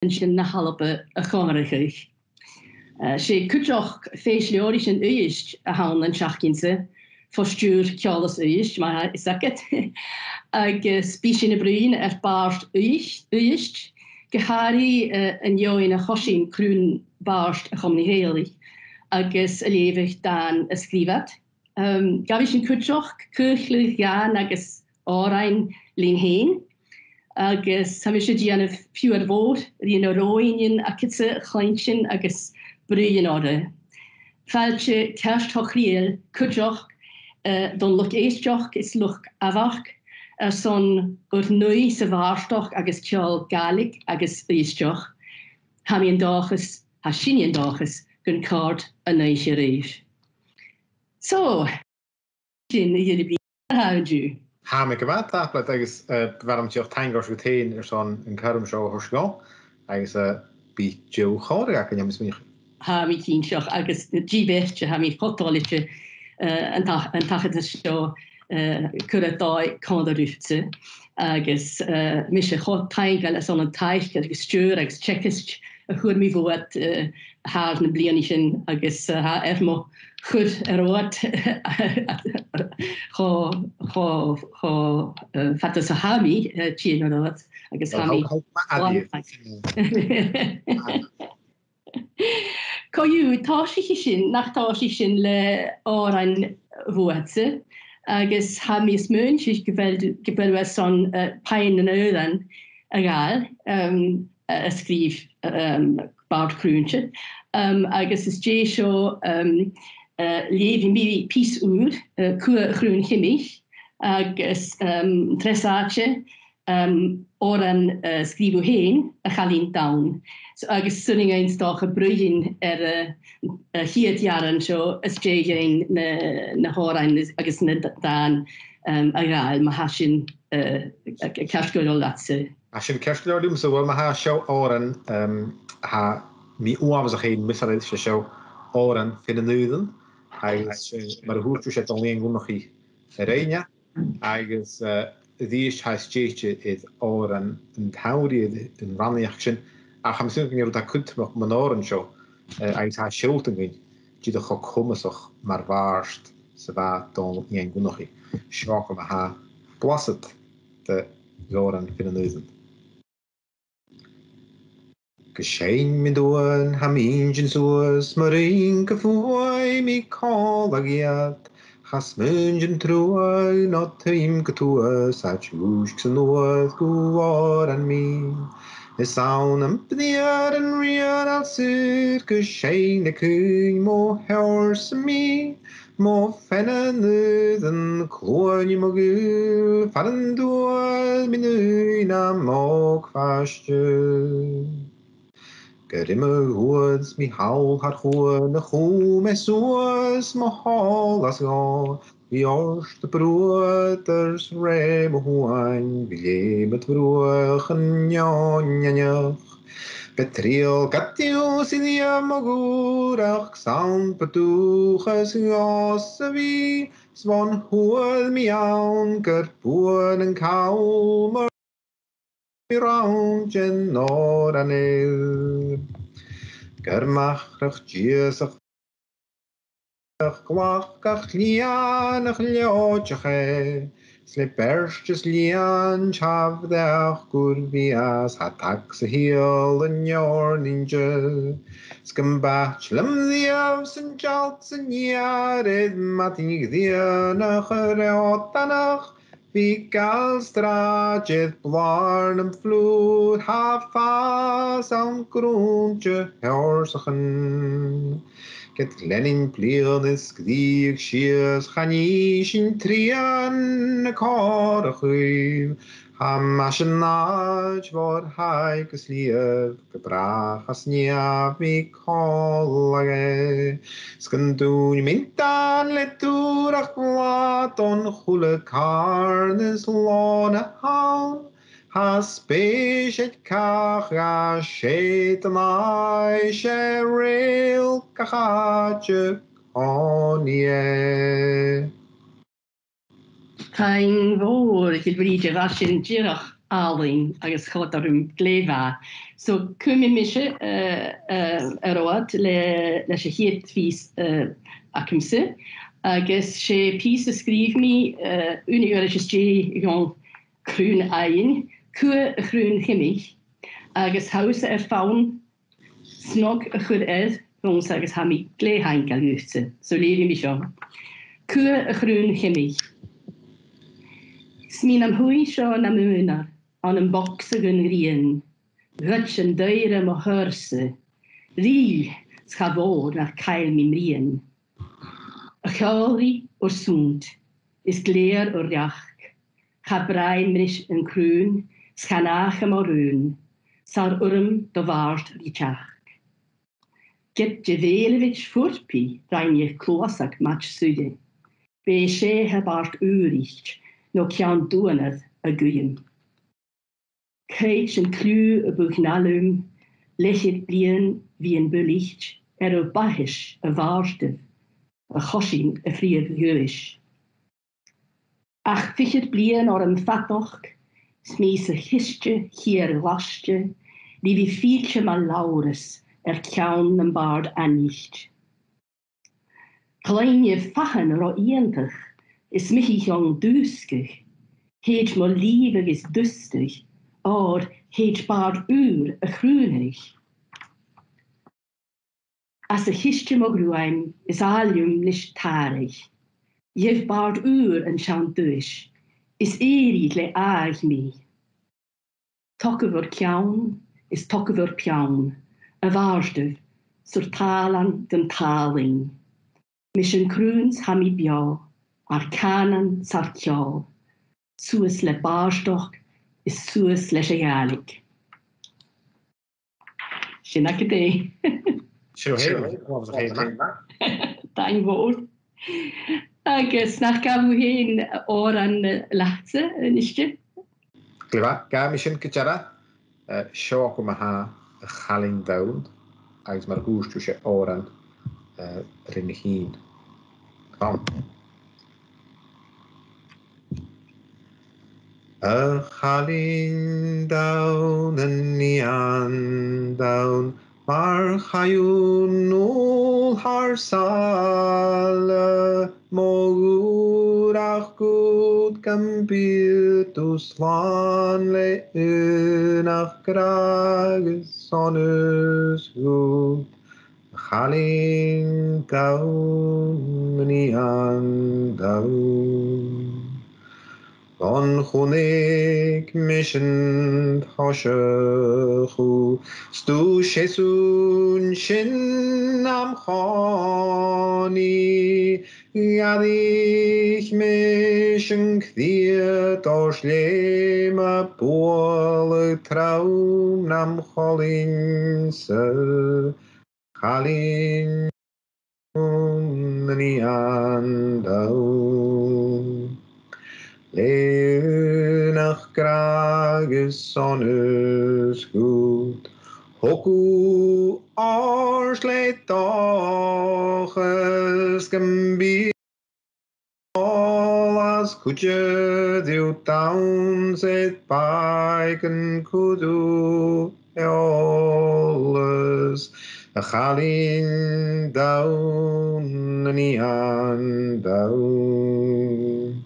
yn sy'n na halop y chonrach. Sé cwtioch feisliorisch yn uist a hawn yn siachginse, fostjur kjalas uist, maar is dat het. Ag spies in de bruin barst uist, gehari een jou in een chosin kroen barst a chomni heilig, agus a levig dan a skrivat. Gavis in kutjoch, kirchlich gaan agus orain lin heen. Agus havis je an a pure woord, die in roin a kitse kleintjen agus bruin orde. Falche kerst hochriel, kutjoch, don look eestjoch is look avach, son ur nui se waarstoch agus kjol galig agus eestjoch. Hamien dages, hashinien dages, gun kard a neisje reef. So, jullie blijven houden. Ha me gewat dat agus waarom je tangers meteen zo'n een karm zo hoorschal. Agus bi Joe Gorga kan je misschien. Ha mi kinsjoch agus GBetje ha mi fotoletje en tach het zo kuratoi kanderutse. Agus mis je god tangal as on een teich agus stuur agus checkist hoe mi voet haar ne blianischen agus ha ermo goed wat fatte sahami tien or wat agus hami ko you tashin nach tashin le oran woetse agus hami smunch ich gebel son pain en euren egal skrif Bart Kroentje agus is je zo leven mi pies uur groen chemich agus tressaatje oran skrivo heen a chalin down so agus sunning eens dag gebruin hier jaren zo is je na horain agus net dan agal ma hashin kerskol latse Als je kerstdag doet, zo wel maar haar show oren haar mi oavs geen missarit show oren vinden nuiden. Hij maar hoe je het alleen nog hier reinja. Eigens die is hij steetje het oren en houdie in ranjaction. Ach hem zoeken je dat kunt nog mijn oren show. Eigens haar schulden gaan. Je de gok komen toch maar waarst ze waar dan niet nog hier. Schwakken we haar plasset de oren vinden nuiden. Geschehen mit doen, ham ingen soos, maar een gevoel mi kalagiat. Has mungen troe, not hem getoes, at juusk nood goor aan me. De saunam pneer en reer als er, geschehen de kun mo herse me. Mo fennen nøden, kloon mo gul, fallen doel, min øyna mo kvastje. Gerimme hoods, mi haul har hoor, de goe me soos, mo hal as ga. Vi orste broeders rem hoan, vi lemet vroegen, ja. Petriel katius in jam ogurach, sound petuches josse vi, swan hoel mi anker, poen en kalmer. Round en noord en heel. Germachtig jeesig. Kwakig lianig ljootje ge. Slipperstjes lian chavdag kurvias. Hatakse heel en jorninge. Skambach lem diavs en jalts en jared. Matig dienig reotanach. Vi galstraatje blarnum vloed, hafas aan groentje herzigen. Get Lenin pleernis gdieg schiers,ganishin trian korreguim. Hamashenaj wordt heikes lief, gebracht as nia vi kollage. Skandun mintan leturach platon goele karnes lone haun. Has speciet kacha shetanai sheril kachatje konie. Kein woord, ik wil je rasje girach aling, agus chod ar glefa, So cwmyn misio yr oed le se hiet fys ac ymse. Agus se pys ysgrif mi unig o'r eisiau yon crwn ein, cwy y crwn chymig. Agus haws fawn snog y chwyd rhwng agus ham I gle hain gael ywtse. So leir mi sio. Cwy y crwn chymig. Smin am hwy sio na mwnar, an yn bocs ag yn rien. Rydych yn deir am o hyrse. Ril schafod na'r cael mi mrien. Y chawri o'r swnd, is gleir o'r riach. Chabrain mris yn crwn, schanach am o'r rŵn. Sa'r wrm do fart richach. Get Jevelevich fwrpi, rhain i'ch clos ac match swyde. Be se heb art ŵrich, no cian dwynedd y gwyn. Ceid yn clw y bwchnalwm, lechyd blien fi yn bylicht, o bahis y farstyf, y chosin y ffrif hwys. Ach fichyd blien o'r ymffatoch, smis y hysge hier lasge, li fi ffilche ma laurus, ciawn yn bard anicht. Klein je fachen ro ientach, is michi jong duskig, heet mo lievig is dustig, or heet bard uur a groenig. As a histje mo gruaim is alium lish tarig. Jev bard uur en shan duis, is erig le aag mi. Tokkevur kjaun is tokkevur pjaun, a vaarstuv, sur talan den taling. Mission kroons hami bjau, ar kanan sar kjal. Sues le baarstoch is sues le sjagalig. Sinnak idee. Sure, wat was het? Dain woord. Agus nach gaf heen oor an lachtse, nisje. Glyfa, ga mission gyjara, siog yma ha y chaling dawn, agus mae'r gwrs drwy oran ryn I hun. Kom. Y chaling dawn yn nian dawn, mae'r chaiwn nôl har sal, mogwr ach gwd gambir dws lan le yn ach graag sonus gwd. Chaling dawn yn ian dawn. Don chonig mission hoshechu, stu shesun shin am choni, gadich mission kthir dos lema bol traum nam cholinse, chaling nian daun. Leunach graag sonus goed, hoku ars le toches gambir, as kutje diw taun zet baiken kudu eoles, a chalin daun nian daun.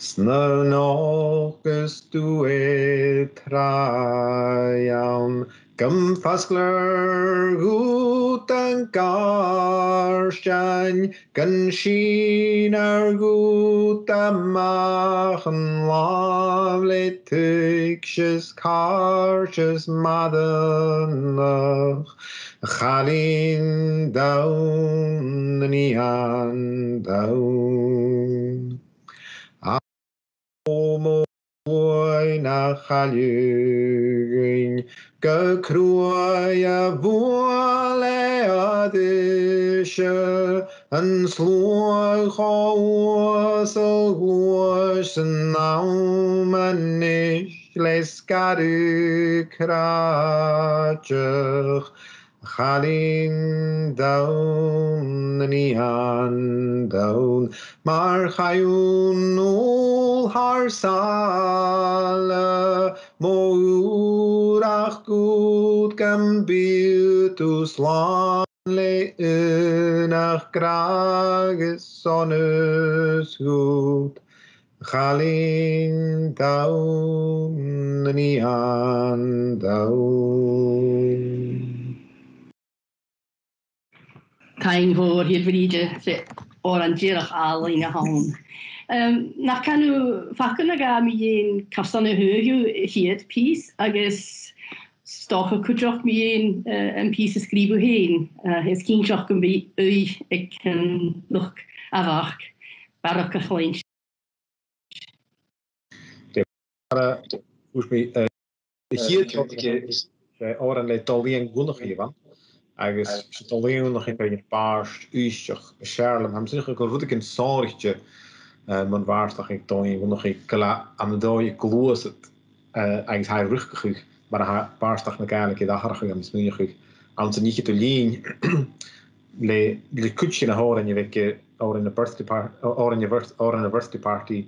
Snur nogus due traian, gymffasgler gut yn garstein, gan sin gut amach yn lafle tygsys carsys madanach, chalin dawn nian dawn. Mwy na chalyrin, gycrwy a fwle a ddysio, yn slwch o wys o glwys yn nawm yn nill les gadu crachach, Chalin down ni an down mar chayun ul har sala mourach gut gambitus lan le nach grages sonnes gut Chalin down ni an down Taing fawr i'r fride o'r andirach al yn y hawn. Na canw ffacwn ag am un cafson y hwyr hyd pys, agos stoch o cwdroch mi un pys ysgrifw hyn. Hys cyn sioch yn fi ac yn lwch afach barach a chlaen. Hier oren le dolien gwnnwch chi fan. Agus dolien nog in een paars uurtjes Charlem. Hem zich ook goed in zorgje. Man waardig ik dolien nog ik kla aan de dode gloos het. Eigenlijk hij rustig, maar hij paarsdag nog eigenlijk in de hartig en smerig. Als niet te lien le kutje naar horen je week or in de birthday party or in de birthday party.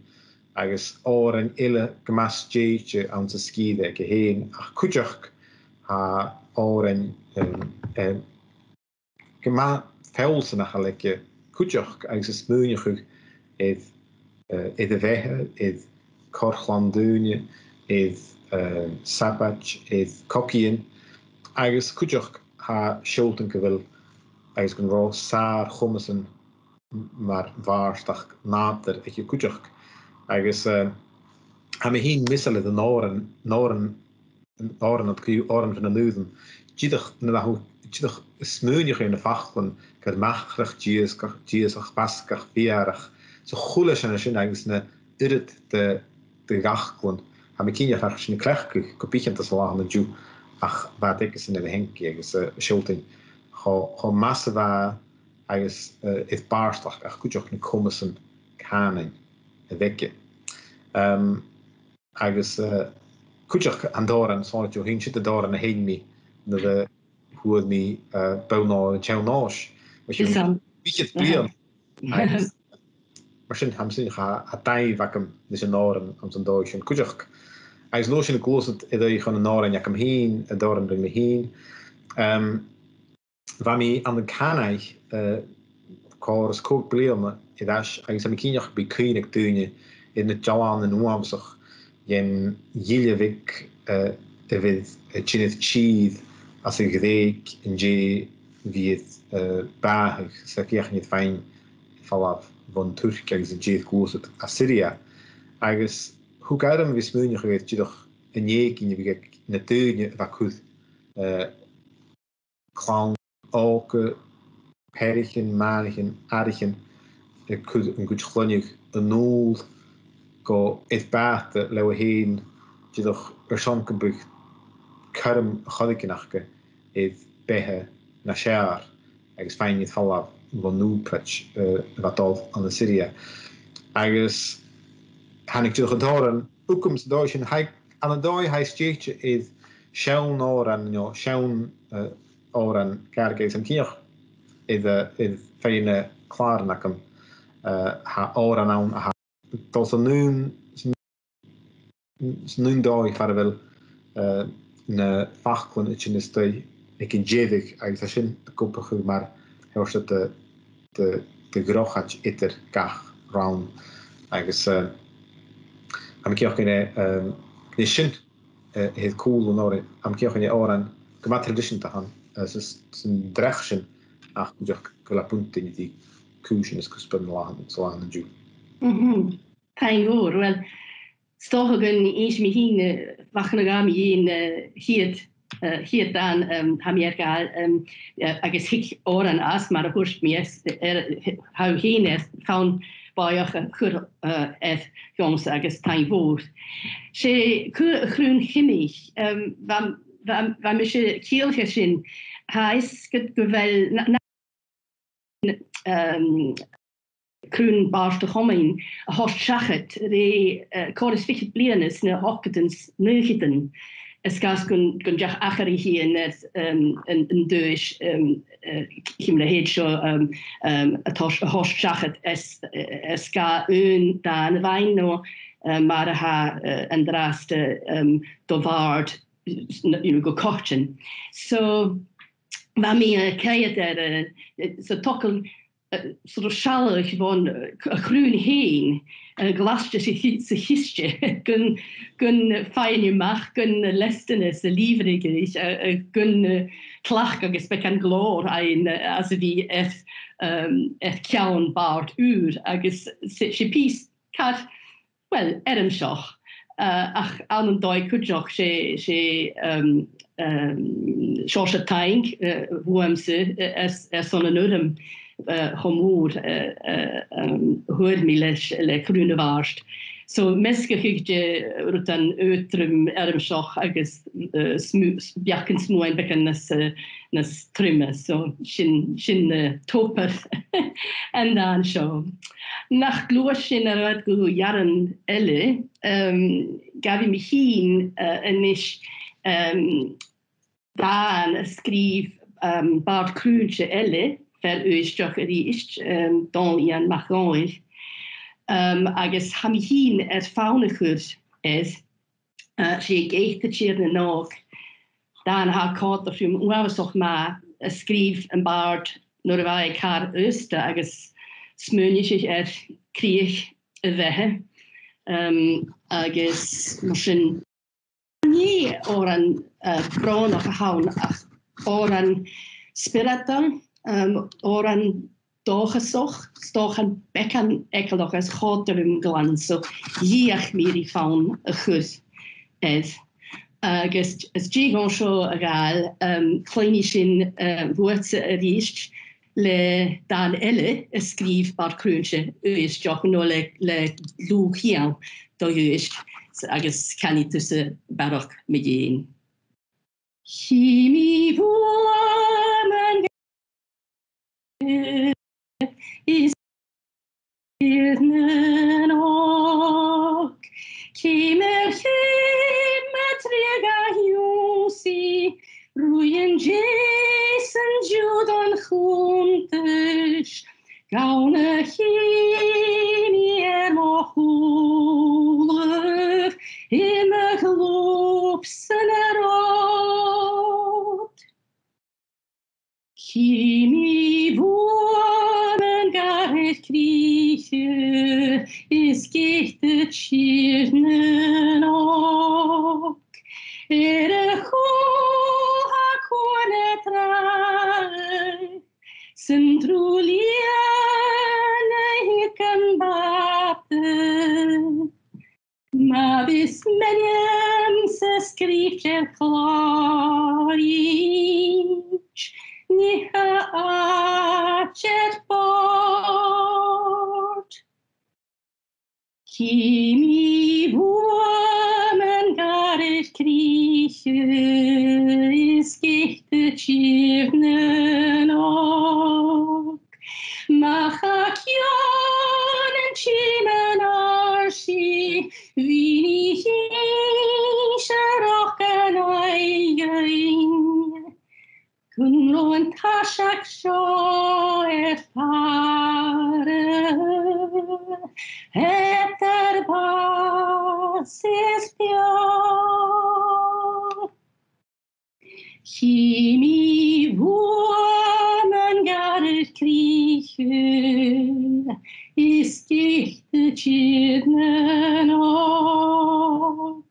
Agus oren ille gemas jeetje aan te skieden ik heen ach kutjach ha oren gema felsen nach lekke kutjach agus smoenjach het de weg het korchlandune het sabach het kokien agus kutjach ha schulten gewil agus gan ro saar gommesen maar waarsdag nader ik je kutjach agus ha me heen missele de noren dat kun je oren van de nuiden Jidach smeunich in de vachten kad machtig jies ach baskach viarach so goele zijn als eigenlijk irit de gachkon ha me kinja fach in klechkuk kopich dat zo aan de ju ach wat ik is in de henkie agus schulting go masse va agus het baarstag ach kutjoch ne kommen kanen wekke agus kutjach aan doren so jo hin zit doren heen mi de hoe mi bouwna tjouwnage wat je beetje het maar sin ham sin ga dai vakum dus een noren om zijn doosje kutjach als los in de koers het je gewoon een noren jak hem heen doren bring me heen waar mi aan de kanai kors kook bleerne idas als am kinjach bi kleinig dunje in het jawan en nuamsach jen jillevik with chinith cheese as een greek en je wie het baag zeg je niet fijn vanaf van Turkije is een jeet koers het Assyria agus hoe kan hem wis meunier geweest je toch een jeek in je begek natuurlijk wat goed clown alke perichen manigen aardigen ik goed een goed glonnig een nul go het baate lewe heen je toch persoonlijk karm chodikinachke het behe na sjaar agus fijn niet vanaf van nu prach wat al aan de Syria agus han ik toch doren ukums doosjen hij aan de dooi hij steetje is schaun oran jo schaun oran kerkes en kier is fijne klaar nakem ha oran aan ha tot een nu dooi farvel na fachkon het in stoi ik in jedig uit sin de koppige maar heel dat de grochat etter kach round agus am kioch in sin het cool nor am kioch in oran gema tradition te han is een drechen ach joch la punte die kuchen is kuspen la so aan de ju Thank you. Well, stochen is me heen wachen ga me hier dan ham je agus hik oren as maar hoorst me hou heen is van bij chur jongs agus thank woord. She groen chimich wa me se kielge sin hais get gewel Kroen baarste gommen host schachet de choris ficht blienes ne hokketens neugeten gas gun jach achari hi in Deutsch him heet scho a hoschachet es ga un da an wein no mar ha an draste dovard go kochen. So ma mi ke so tokkel sort of shallow gewoon a groen heen glasje se histje gun fein je mag gun lestenis lieverige is gun klach agus be an glór ein as vi kjaun baart uur agus se pís kat well ermschoch ach an doi kujoch sé Shosha tank se son an urm homoer hoor mi le groene waarst. So meske hugje rut an uitrum ermschoch agus bjakken smoen bekken nas trimme so sin toper en dan show. Nach gloosjen er go jaren elle gavi mi hin en is daan skrif Bart Kroentje elle ver Oostjoch is dan Ian Macron agus ha mi hin fauniger is sé geittetjerne nog dan ha kat of oersoch ma skrif een baard nor wa ik haar Ooste agus smunje sich kriech wehe agus sin nie or an bron of haun or an spiritual or an dogesoch stoch an bekan ekkeldoch as goterum glan so jiach miri faun a chus is agus as jigon sho agal kleini sin woordse richt le dan elle skrif Bart Kroentje is joch no le lu hian do is agus kan niet tussen barok met je Chimi woman is irnen ok Kimer metrega jusi ruien Jason Judon juntes gaune hier mo hule in de glopsen erot Kimi wonen gar het krieche is gichte tjirnen ok ha kone trai Centruliane hikan bate Ma vis menjem se skrifje klarinč Niha acet bort Kimi women garet krieche is gichte tjirnen ok Macha kjonen tjimen arsi Vini hischer en eigen Kunlo en tashak sjo erfare Etter basis björn Kimi woman garet krieche is gichte tjirnen ok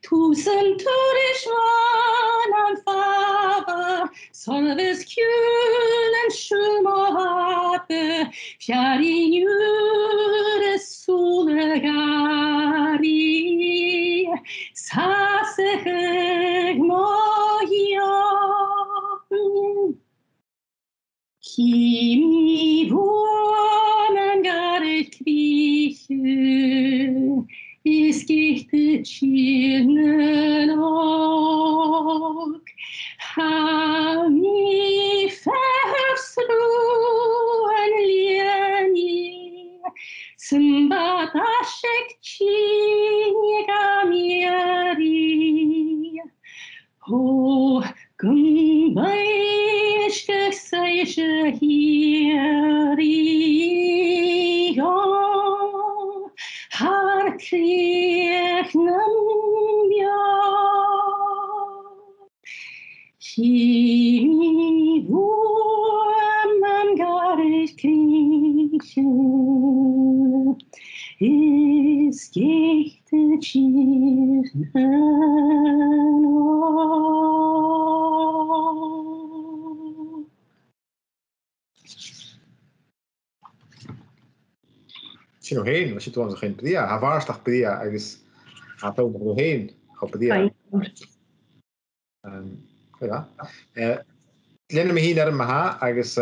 Tusen turish van an fava Solves kjulen shumate Fjari jure solegari Saseg mojan Kimi woman garet krieche is gichte tjirnen ok Ha mi verfruen lieni Smbata shek chiniga mieri har kregen ja. Kimi man garet kriechen, is gechte Sino heen, was je toen zo geen pedia, ha waarsdag pedia, ergens gaat ook nog heen, ga pedia. Ja. Lenne me hier naar me ergens,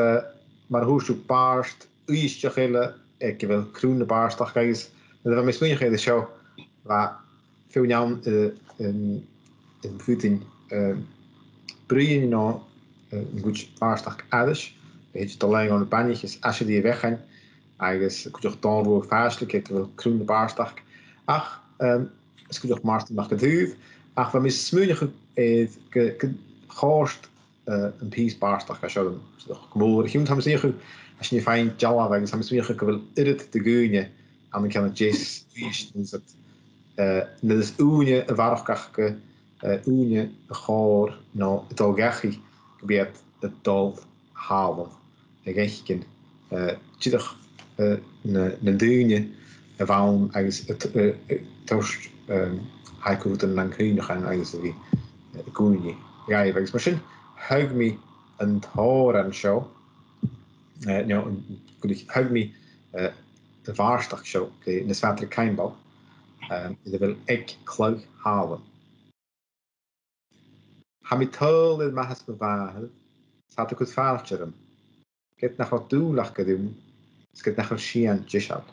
maar hoe zoek paarst, uistje gillen, ik wil groene paarstag, ergens, dat was misschien geen de show, waar veel jaren in voeting breien nou een goed paarstag aardig, weet je, te lang aan de pannetjes, als je die weggaan. Ergens kun je ook dan voor vastelijk, ik wil groene paarstag. Ach, es kun je ook maar nog geduurd. Ach, wat mis smunig gehoord een piece paarstag, als je dan gewoon, je moet hem zeggen, als je niet fijn jalla weg, dan smunig ik wil het te gunje, en dan kan het jazz, dus dat is oenie een waarachtige oenie gehoor, nou het al gachi gebeurt het dol halen, een gechken, tjittig een duine waarom eigenlijk het toast hij komt en dan kun je gaan eigenlijk die koeien ja je weet misschien hug me een hoor en show nou hug me de waarsdag show in de zwarte keinbouw dat wil ik klug halen ga me tol het mag het bewaren staat ook het vaartje get naar wat doel lag doen het nach Schian Jishad.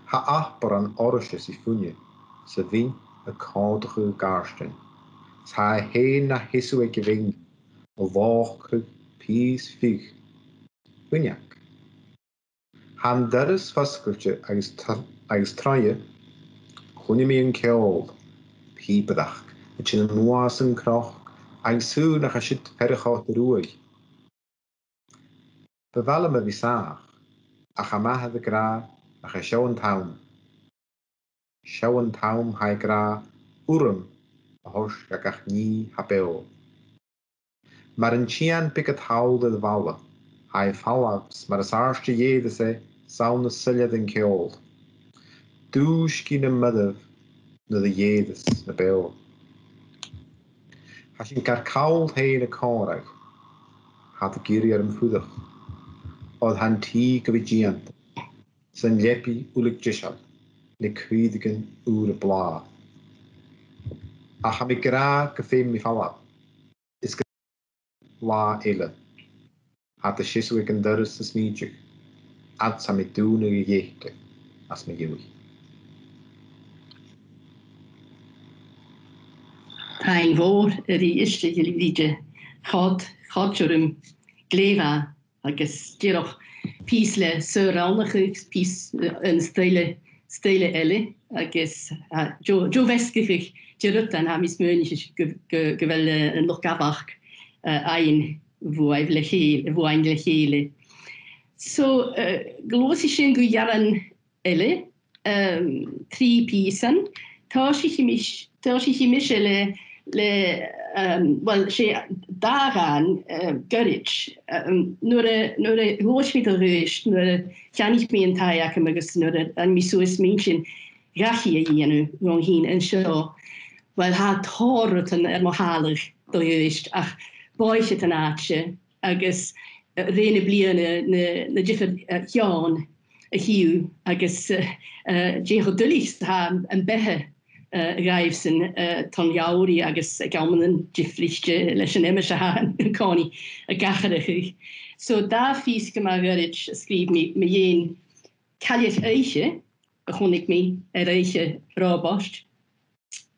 Ha achbar an orushes I funje, se vin a koudige garsten. Ha heen na hisu eke ving, o vachkrug pies fig. Bunjak. Han deres vaskeltje agus traje, kunje mi een kjol, piepedach, het je een moasen kroch, agus su nach a shit perrechout roeg. Bewelle me visaag. Ach a maithe de gra ach a sean taum. Sean taum hai gra urum a hos ach ní ha beo. Mar an tian picket haalde de walle. Hai fallabs mar as arste jede se sauna sille den keol. Douche na middev na de jedes na beo. Has in kar kaul heen a korag. Had de girier am fudig. Od han tí go bhíant, san lepi ulig jishal, le cuidigan ure blá. A ha mi gra go féim mi fallab, is go blá eile. Had de shiswig an duris is mídjig, ad sa mi dúna go dhéchte, as mi giwi. Ein voor die eerste jullie gaat jurum gleva agus geroch piesle surrounding pies een stele elle agus jo weskig gerut an ha mis mönich gewelle noch gabach ein wo eigentlich hele so glosischen gu jaren elle 3 piesen tashi mich wel sé daaraan gurrit nur hoorschwitelrecht nur kan niet meer taak agus an mis so is mensen rachi nu rong hin en zo wel ha thoten mohalig doist ach boiche ten aatje agus rene bliene na differ jaan a hiú agus je dullis ha een behe Rijfsen tan jauri agus gamen giflichte leis an immer ha kani a gacharig. So da fiske ma gorit skrif me één kaljet eiche begon ik me eiche rabost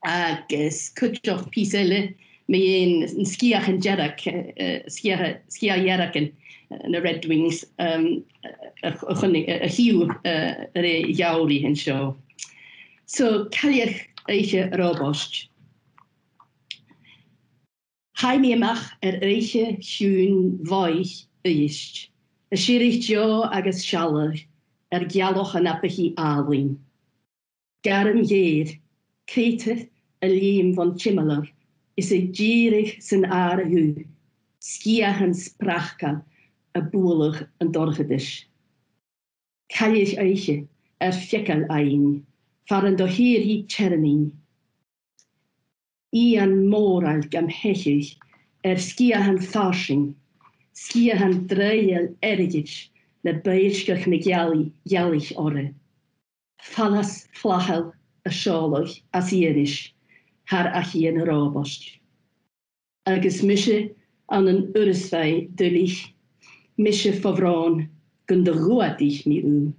agus kutjoch piselle me een skiach en jerak skia jeraken na Red Wings a hiú re jauri en zo. So kaljet eiche robost. Hai mi amach eiche sjoen weich ysg. Y sirych jo agus sialar gialoch yn apachi alwyn. Garym geir, creitith y lim von chimalar, is y gierig sy'n ar y hw, sgia han sprachka y bwlwch yn dorchydys. Calich eiche ffical ein, faren do hir hi tchernin. Ian moral gam hechich sgia han farsing, sgia han dreiel erigich, le beirschgach na gialich ore. Fallas flachel y sioloch as irish, har achi yn robost. Agus mische an een urisfei dulich, mische favron, gun de ruadich mi u.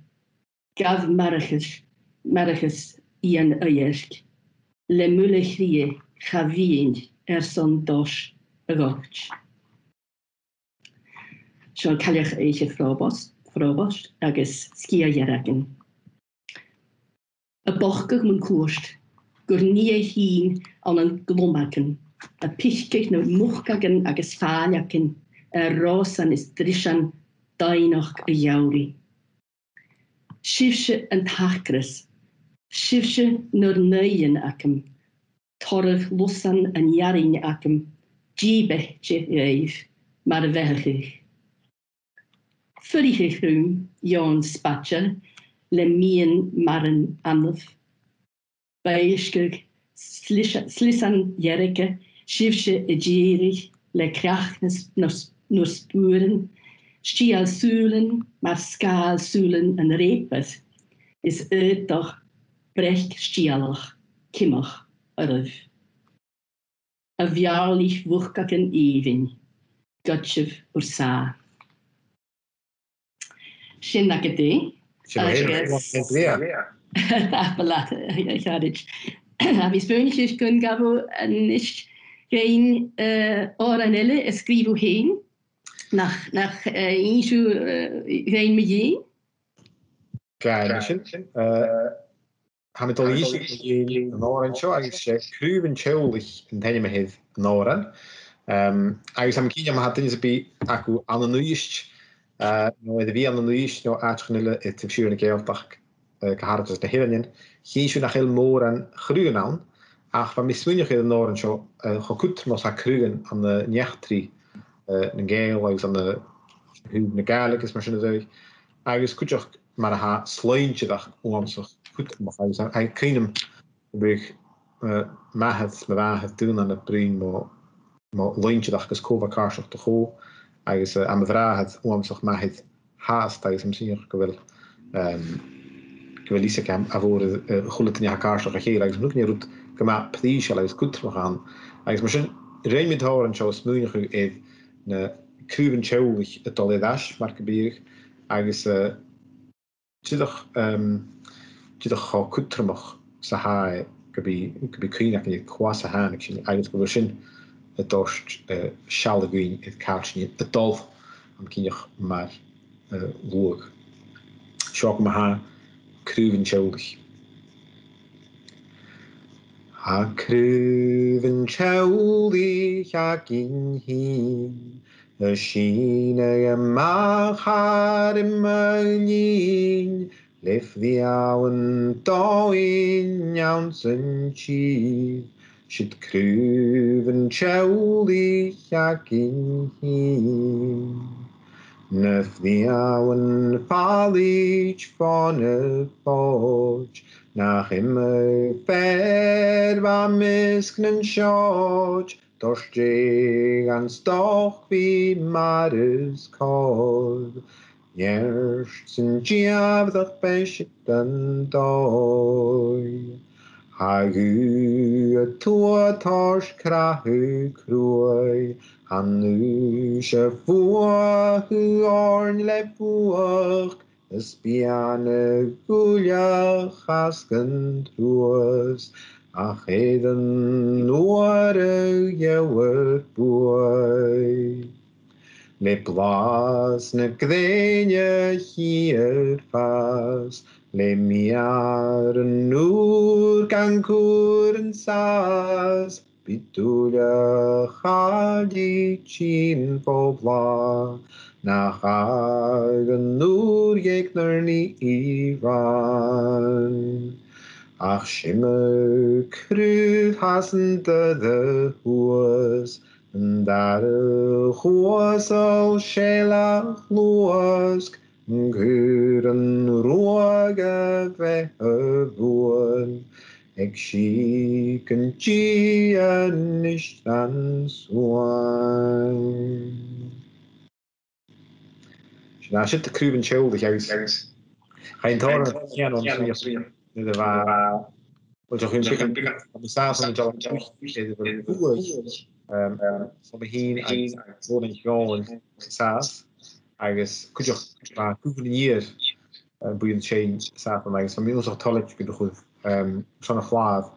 Gav marachus ian uiersk, le mulle chrie, chavien son dos rocht. Sjón callach eiche frobost, agus skia jeragen. A bochgach mun koerst, gur nie hien an een glommaken, a pichkech no muchkagen agus faaliaken, rosan is drishan dainoch a jauri. Sifse en takres, sifse nur neien akem, torrig losan en jaring akem, jiebech reif, maar wegig. Furige groen, Jan Spatcher, le mien maren anf. Beiskig, slissan jerke, sifse egerig, le krachnes nur spuren, stial sulen, maar skaal sulen en repet, is toch brech stialach, kimmach, erf. A viarlich wuchkaken even, gotchev ursa. Sin na gyddi. Ik had het. Heb je speuntjes kunnen gaven en is geen oranelle schrijven heen. Nach insu geen meer. Kijk, misschien. Haben wir hier in Oran schon eigentlich Krüven schuldig in deinem Head in Oran. Eigentlich haben wir hat diese bei aku anonuist. No de wie anonuist no uitgenullen het verschillende keeldag gehad dus de heren. Geen zo nog heel mooi en groen aan. Ach van mismunnig in Oran zo goed maar sa krugen aan de nechtri. Een geel als aan de hoe de gaarlijk is maar zo zeg. Eigenlijk goed je maar ha sleintje dag om zo goed maar hij kan hem weer maar het doen aan de brein maar leintje dag is kova kaars op de goal. Agus am me vraag het omzag maar het haast is misschien gewel lise kam avore goede tien kaars nog geen is nog niet roet kama prijs al is goed nog aan is misschien rein met horen zo smoenig even een kruven chouwig het al dash markeberg is toch ga goed terug sa ha gebi kina kan je kwasa han ik zie eigenlijk misschien het dorst Charlemagne het kaartje het dolf am kinch maar loog shock maar ha kruven schuldig ha kruven schuldig ha kin hin de shine ma har in lef die ouwen toin jansen chi Should kruven schuldig in hin. Nef die ouwen fallich van het poch. Nach immer ver war misknen schoch. Doch je ganz doch wie Maris kol. Jerst sind jiav doch beschitten doi. Hagu tua tors krahu kroi Hanu se fuach orn le fuach Espiane guliach asken truas Ach eden noare jewert boy Le blas ne grenje hier vas Le miaren nur kankuren sas Bitulia chadi chin pobla nach agen nur gegner ni ivan. Ach schimmel krüv hasen de huas, en daar huas al shelach luask, Guren roage wehoen, ik schieken tjien nicht an zwan. Na zit de kruven schuldig uit. Geen toren ja ons weer. De waar. Wat toch een beetje op de staat van de van begin voor een gewoon saas. Agus kujoch ma gouverneur buin chain sa van agus families of toilet go goed son a chláf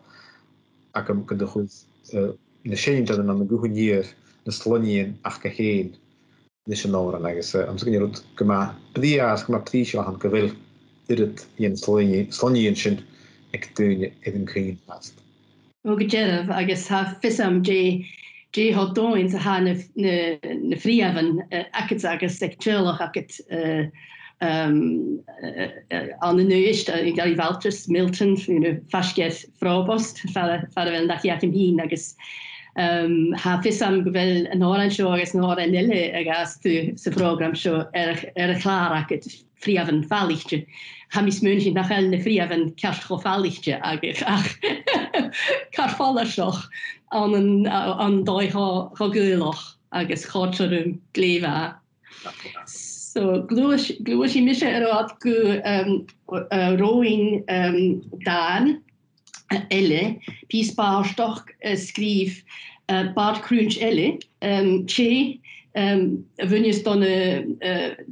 ac am go goed na sé an an gouverneur na slonien ach go héin is an ára agus am gin rot go ma brías go ma trí an go bhfuil dit íon slonien sin ag dúine an crin past. O go jeirh agus ha fisam J had doin sa ha na friavan akket agus sektuelach akket an de neuist Gary Walters, Milton, fasket frobost, fel dat jak hien agus ha fisam govel an orange agus na en elle agus se program so klaar akket friavan fallichtje. Ha mis München nach na friavan kerstcho fallichtje agus ach karfallersoch. An dói goúlach agus chárum léfa. So glúis mise arát go roing daan elle píspástoch skrif Bart Crunch elle sé vunjes donne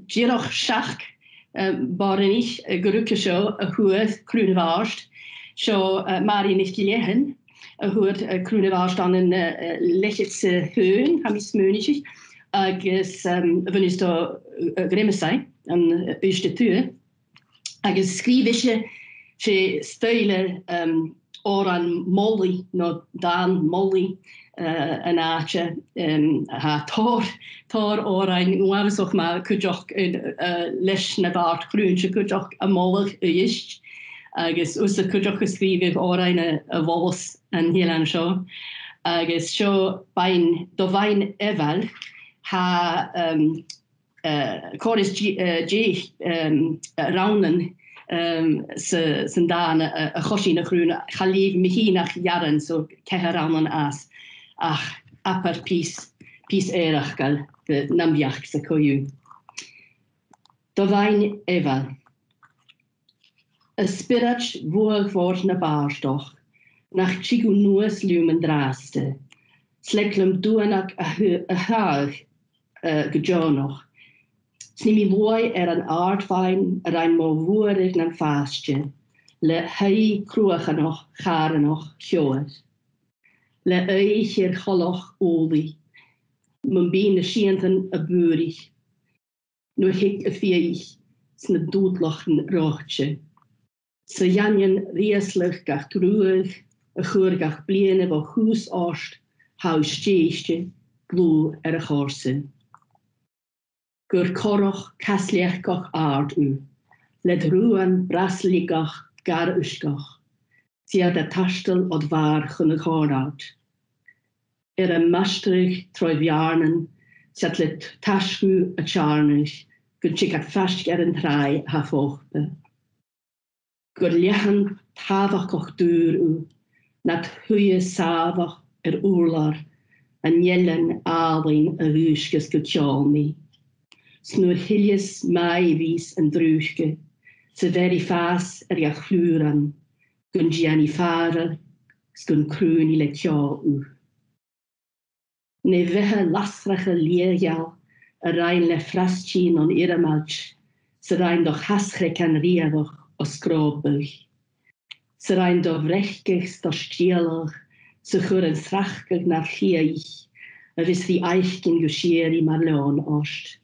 Girach seach barenig gerukke seo a huet krúne vaast seo Marie nicht gelehen. Hoort krúne was dan een lechetse heun, ha mis mönich, agus vun do grimme sein, an uiste tue. Agus skrivisje sé steile an molly, no dan molly, an aatje, ha tor orain, wavesoch ma kujoch leis na Bart Crunch, kujoch a mollig uist. Agus úsa chuideach skrifh áraine a bhlas an héan seo. Agus seo do bhain eval ha choris J raunen san dána a chosí na chrúna chalíh mihí nach jaran so cethe raunan as ach apar pís éireach gal nambiach sa coú. Do bhain eval. A spirit woord na baarstoch, nach chigu nuas lumen draaste, sleklum doenak a haag gejonoch. Snimi looi an aardwein rein mo woerig nan faastje, le hei kroegenoch, garenoch, gjoet. Le eich choloch oli, mun bine schienten a burig, nu hik a vieich, sne doodlochen rochtje. Sa janjen rieslich gach truig, a chuur gach bliene vo hús ást, hau stéiste, glú a chórse. Gur korroch casliach gach aard u, led ruan brasligach gar uskach, siad a tastel od waar chun a chóraad. A mastrig troiviarnen, siad let tasgu a charnig, gur chik a fast an trai ha fóchbe. Gur lechan tafach och dúr u, nat huie savach oerlar, an jellen aling a rúskes go tjálmi. Snur hiljes maivis en drúske, se veri fas ja chluran, gun gianni fara, skun krúni le tjá u. Ne vehe lasrache leerjal, a rein le frastjin on iramalch, se rein doch hasrek an riadoch, o skrópig. Se rein do vrechgigs do stielach, se chur en srachgig naar chiaich, a vis die eichkin gusieri mar leon ost.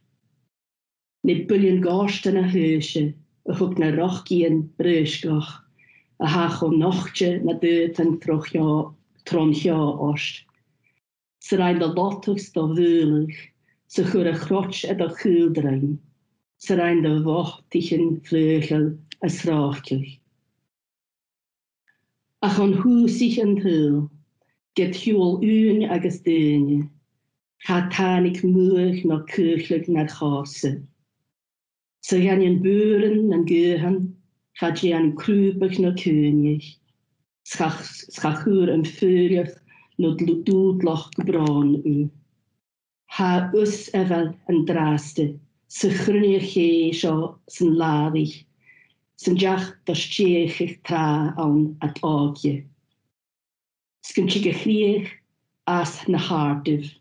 Ne bullion gasten a heusje, a hoek na rochgien breuskach, a hach om nochtje na deuten tronja ost. Se rein do lotugs do vulig, Sy chwr y chrotch ydw chwildrain, sy'n rhaid y focht i'ch yn fleuchel y srachgil. Ach o'n hwys i'ch yn hyl, get hiwl un agos dyn, cha tanig mwch no cyrchlig na'r chose. Sy gan yn bwren yn gyhan, cha gian crwbach no cynnig. Schachwr yn ffyrioch no dŵdloch gebron u. Ha us efel yn draste, sychryni'r lle sio sy'n ladig, sy'n jach dos tiech eich tra awn at ogje. Sgyn chi gychriech as na hardyf,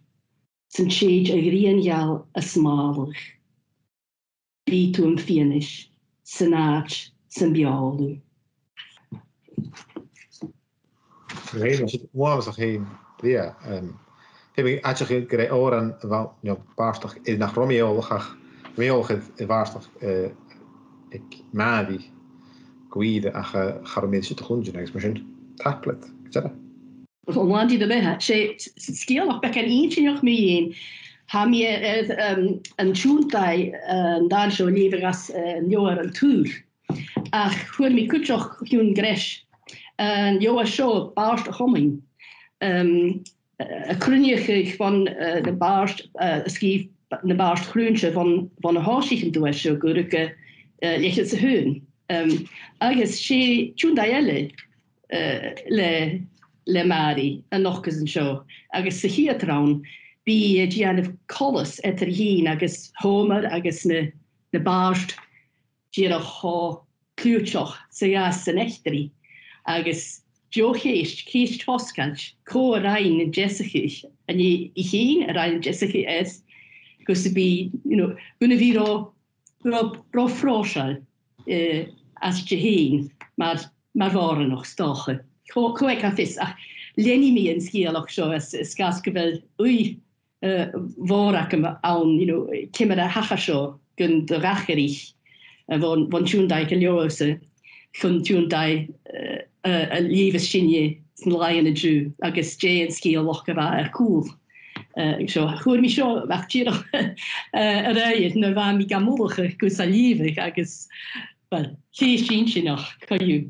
sy'n sied y grien ial y smalwch. Bi to yn fienish, sy'n ach sy'n biolw. Was nog geen ja heb ik eigenlijk gereden oren wel ja baarstag in nach Romeo gach Romeo het baarstag ik maadi guide ach garmedische te grond niks maar tablet etc. Want die erbij she skill nog bekken eentje nog mee ha mi een tjoentai daar zo liever als een jaar een tour ach voor mi kutjoch hun gresh en jo was zo baarst homming krunje van de baarst ski de baarst groentje van een haarsichen toe zo gurke ligt het hun agus she tjoendaielle le mari en nog eens een show agus se hier traun bi gian collis etter hin agus homer agus ne baarst gira ho kluchoch se ja sen echteri agus jo geest hoskant ko rein in Jessica en je heen rein Jessica is goes to be bunne viro bro frosal as je heen maar waren nog stochen ko ik afis Lenny me in skielach zo as gasgebel ui waar ik aan kimmer a hacha zo gun de racherich van tjoendai gelose van tjoendai a liefes sinje s'n lion a Jew agus Jay en skielach ga cool zo hoor mi zo wacht je nog rijden na waar mi gamolige gus a liefig agus wel geen nog kan je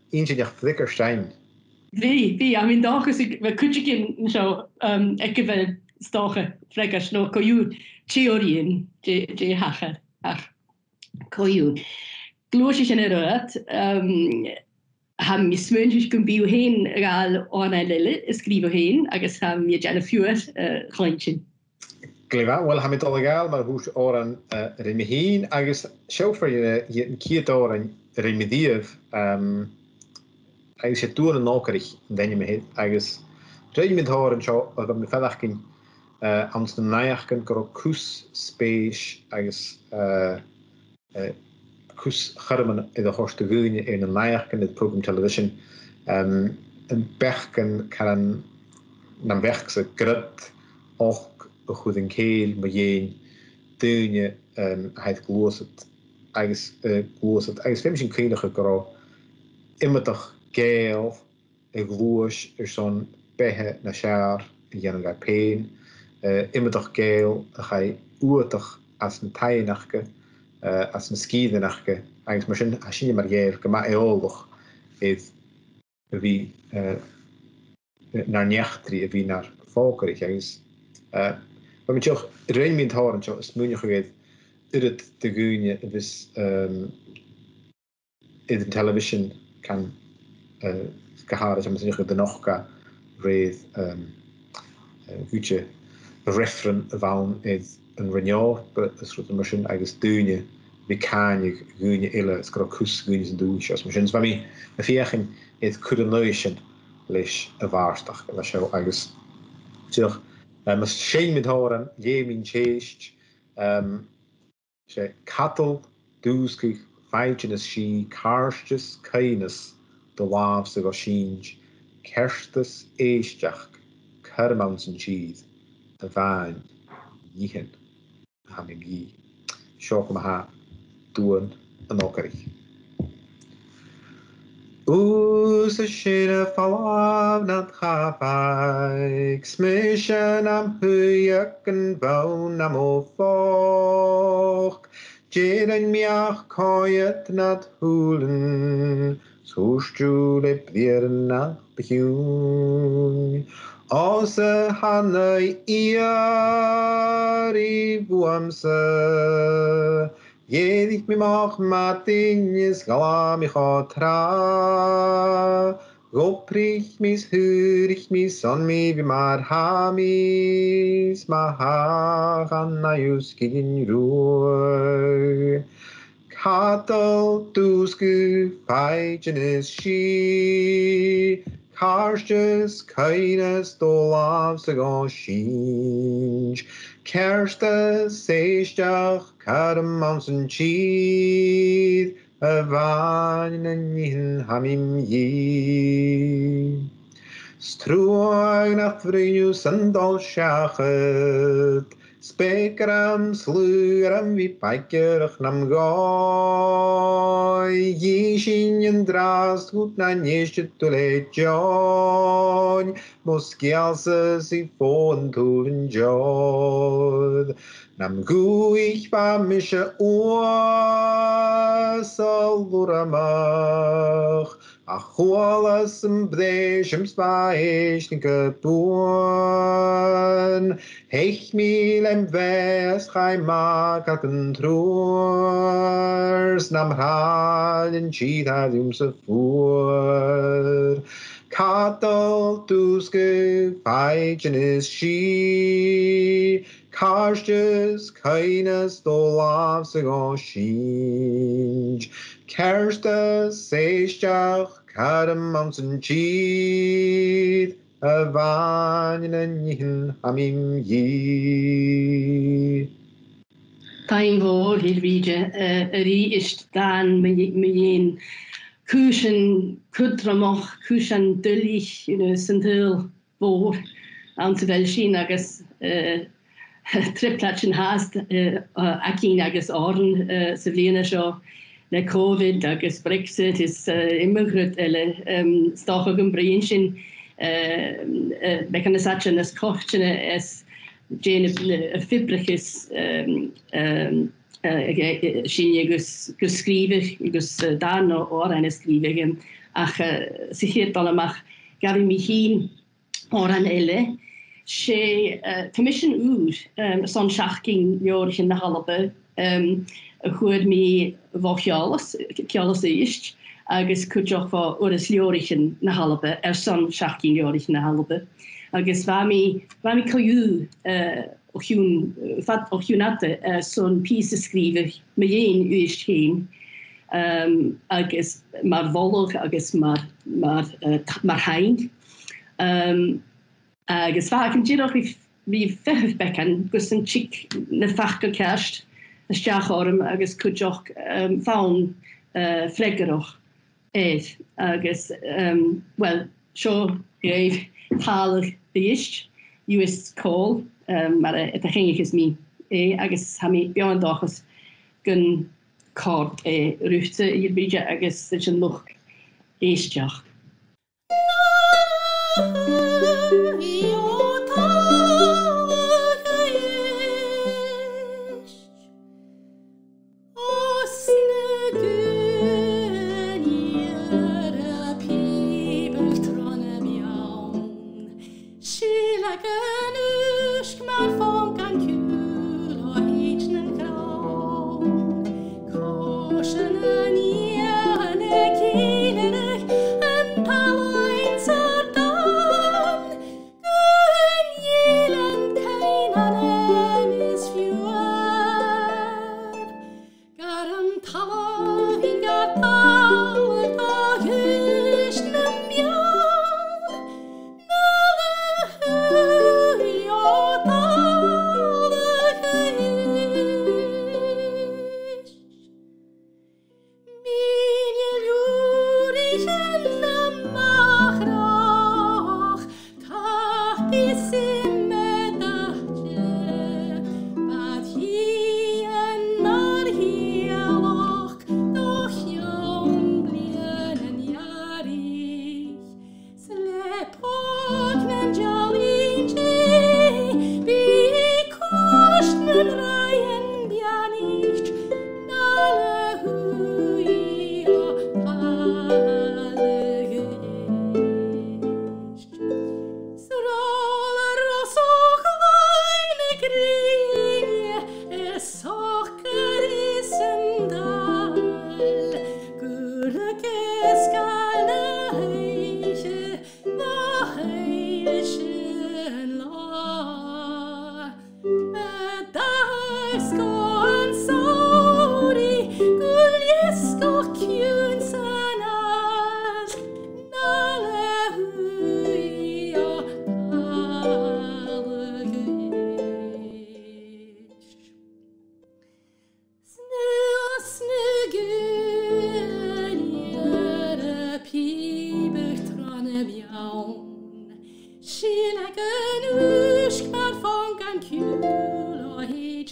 eentje die flikkerstein. Wie, I mean, dag is we kunnen je zo, ik heb wel stogen flikkers nog koeien, theorieën, je hacher, koeien. Gloos is in het uit, ham je smuntjes kun bij heen al aan een lille, schrijven heen, agus ham je jelle vuur kleintje. Kleva, wel ham het allegaal, maar hoe oren remme heen, agus chauffeur je een keer oren remediev. Agus toen een nokerig denk je me het agus reden met horen zo dat me verder ging ans de najachten krokus space agus kus germen in de horste wilje in een najachten het program television een bergen kan dan werkse grut ook goed in keel maar je deunje het gloset agus misschien kleinig gro immer toch Gael, glúis son bethe na sear dhéanam ga pein, imimeach Gael a cha uach as na tainachke as na skidenachke, agus mar sin mar géir go ma éolach is a bhí nar nechtri a bhí nar fócarig agus. Ba mit joch réimín háan seo is múneach géid irid de gúine a bhís in television kan gehaald is om de nochka reed goedje referen van is een renjaar, maar het soort machine eigenlijk steunje mechanisch goedje ille het kan kus goedjes doen zoals machines van mij de vierging het coordination lees een waarsdag en dat zou eigenlijk zeg maar shame met horen je min changed ze cattle doeske feitjes she karstjes kindness de laafs go sinj, kerstas éisteach, kermans an cheese, a bhain, yichen, ha me gi, shock ma ha, doen an okarich. O Hús a sinna fallab na chapaig, smishan am huiach an bone am o foch, Jeren miach koyet nat hulen, Soestjoel heb weer nach bejoen. Ose hanne iari buamse, Jedich mi mach matinjes galam ich tra. Goprich mis hurich mis on mi vi mar hamis, ma hanna juskin roer. Katel dusku feitjenis she, Karstjes keines dolav segon shinj, Kerste seistach karmansen cheed, a vanen hamim ye. Struag nach vrius en dal shachet, Spekeram sluram vi pijkerig nam gooi. Jishin en draast goed na nisje tule join. Moskielse si foon toelen jod. Nam guich va mische oor saluramach. Achualas en bdeeshem spaeishn geboorn. Hech mil em wes gaimaken troers. Nam halen cheetah se voor. Katel tuske feitjen is she. Karstjes keines dolav se go shinj. Kerste seistach Karamansen cheat, a vanen hamim ye. Taim voor Hilvige, ri is dan me kuschen kudramach, kuschen dullich, sentil voor, aan te wel zien, agus triplatchen haast, akin agus oren, se vliene zo. Le COVID agus Brexit is immer grut stachagum brinshin bekan satchen as kochtchen es jene fibrichis shingus geschriven gus dan or eine skrivegen ach sicher allemaal gavi mi hin or an elle she commission oer son schachking jorgen na halbe Goed me vochialas, kialas ist, agus kutjoch va oris liorichen na halbe, son shakin liorichen na halbe. Agus vami koju, ochjunate, son piece skriver, me jen uist heen, agus mar volg, agus mar hein. Agus vaken jiroch vi vechbekken, gus een chick ne fachke kerst, Stachorm agus kutjoch faun fleggeroch eet agus well sure gave talig beist US call maar het ging is me agus ha me beyond dochs gun kort ruchte hier beetje agus dat je nog eestjach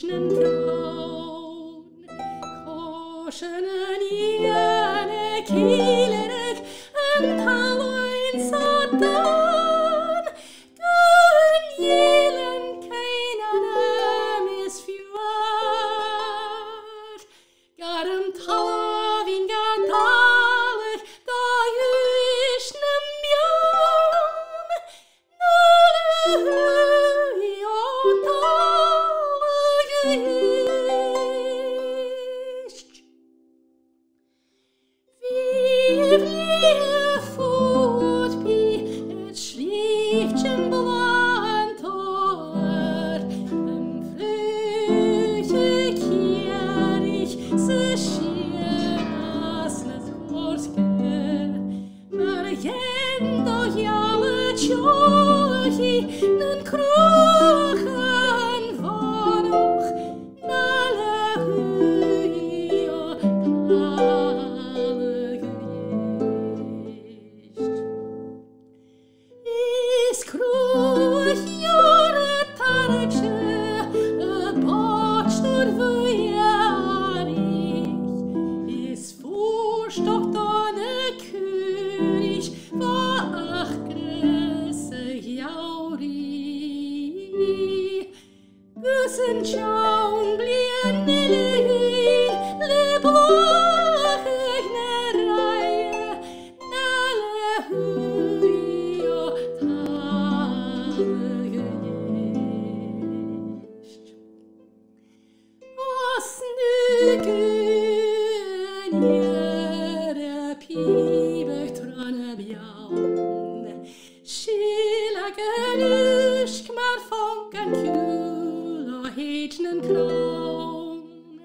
heitnen kroon. Koschen en jene kielerig en taloin satan. Gun jelen keinanem is fjuar. Garum talavin gatalig da jusnem björn. Nullehui och talig ist. Vivlige fotpi et schriftchen blant år. Flüche kierig se skieras les korske. Margendo jale tjohi nen krochen vanoch. Nallehui och talig is kroch jore tarksje, botstor vujarig, is voorstokt ane kurig, va achgresse jauri. Gussen tjaun blien nillegin, le blachgne reie, nallehui och talig ist. As nu gun jere pibeg trane bjaun, skilagen usk mar fonken kul och heitnen kroon.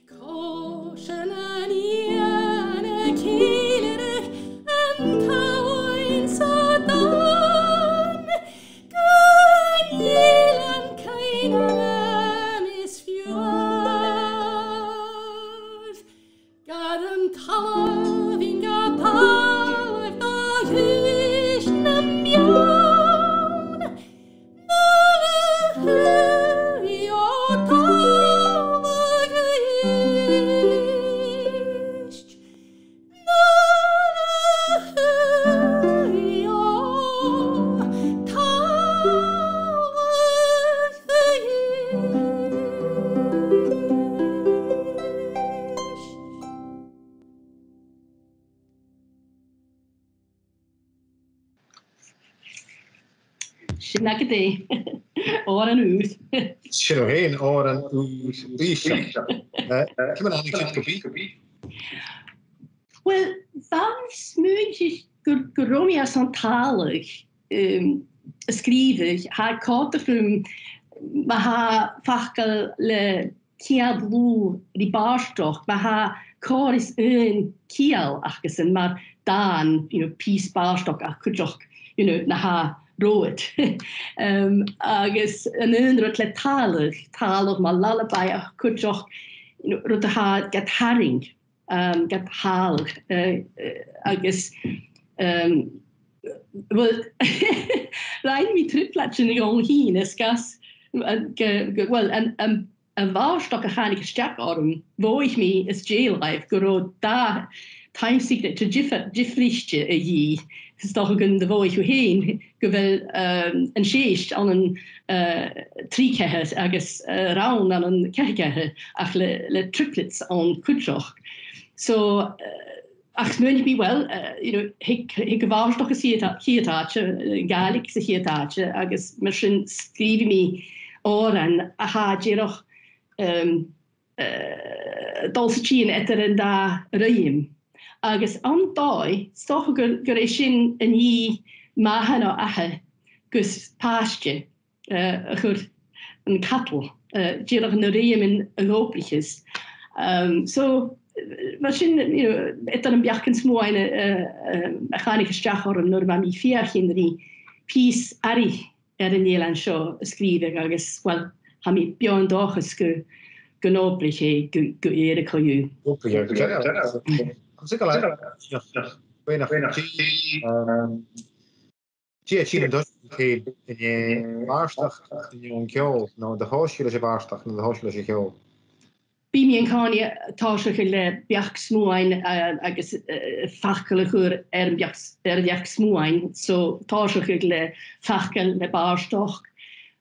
Korsen en jene kielerig en taloin satan. Gun jelen keinanem is fjuar. Garum talavin gatalig da jusnem björn. Nullehui och talig ist. Nullehui och talig ist. Snackety. Åren ut. Sure, heen oren uisha. Kim an anik kopi? Wel, fans muntjes gromia santalig skriver, ha kortefrum, ma ha fakkel le kiadlu di barstoch, ma ha koris kiel achgesen, maar dan, peace barstoch ach kudjoch, na ha rood. Agus an rot le talig ma lullaby ach kudjoch, rot ha get haring, get halg, agus wel, rein mi triplatschen i gong hin, es gas, wel, en waarstok a chanig stek orm, wo ich mi is jailreif, gero da, time secret to jifflichtje a yi, is toch gun de wo ich heen, gewel een sheest an een trikehet, agus raun an een kerkehet, ach le triplets an kudjoch. So, ach mun bi wel, hik waarstok a hietaatje, gaelig se hietaatje, agus mersin skrivi mi oren a ha jiroch dolsetjien etteren da ruim. Agus an dói, stoch gur sin a ní mahan o ahe, gus pastje, chur an cattle, jiroch na ruim in Europliches. So, was sin, etter an biachken smó eine mechaniche stachor an nur ma mi fiach in die pís ari in Nederland seo skrive, agus, well, ha mi bjorn dochas go nobliche go ere koju. Tí sin do in barstach in an ceol nó de háisiúile sé barstach nó de háisiúile sé ceol. Bí mi an cáine táiseach le beach smúin agus fachcail chuir an beach smúin, so táiseach le fachcail le barstoch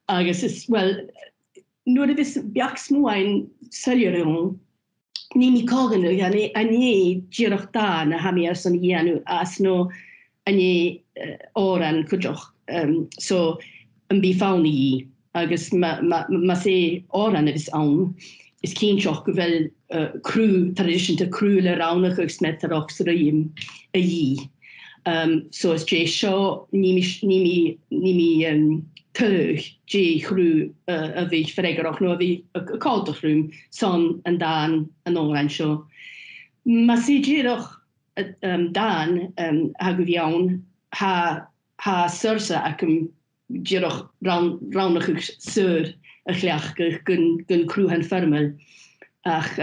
agus is well nuair a bhís beach smúin saoireún, ní mi cágan ané díireach dá na ha mí ar san dhéanú as nó ané óran chuideach. So an bí fána í agus ma sé óran a bhís ann, is cínseach go bhfuil crú tradiisiúnta crú le ránach agus smetarach sa raim a dhí. So is dé seo ní tuch dé chrú a bhí fregarach nó a bhí cáiltachrúm son an dáin an órain seo. Ma sé ddíireach dáin a go bhíán ha sursa ac yn ddíireach ránach suir a chleach gun crúhan fermel. Ach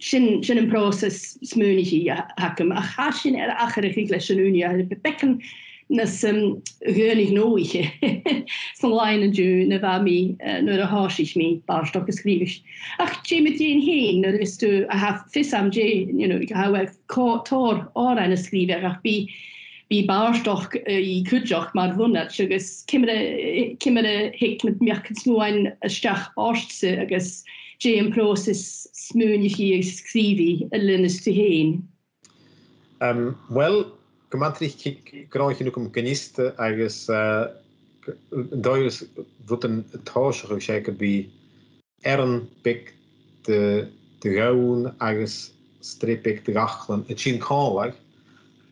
sin an próses smúnigí hacam a cha sin acharach ag leis an únia becken nas ghunig nóiche san lein an dú na bha mi nuair a háisiich mi barstoch a scríbis. Ach dé mit dé héin nuair vis tú a ha fisam dé ha tór árain a scríbe ach bí barstoch í cúteach mar bhunat agus cimime hic mit meachchan smúin a steach ástse agus dé an próses smúnigí ag scríbí a linnas tú héin. Well, Gemantrich gráin gom ganiste agus dóigus rutan táiseach sé go bí an pic de gaún agus strippic de gachlan a tín cálaig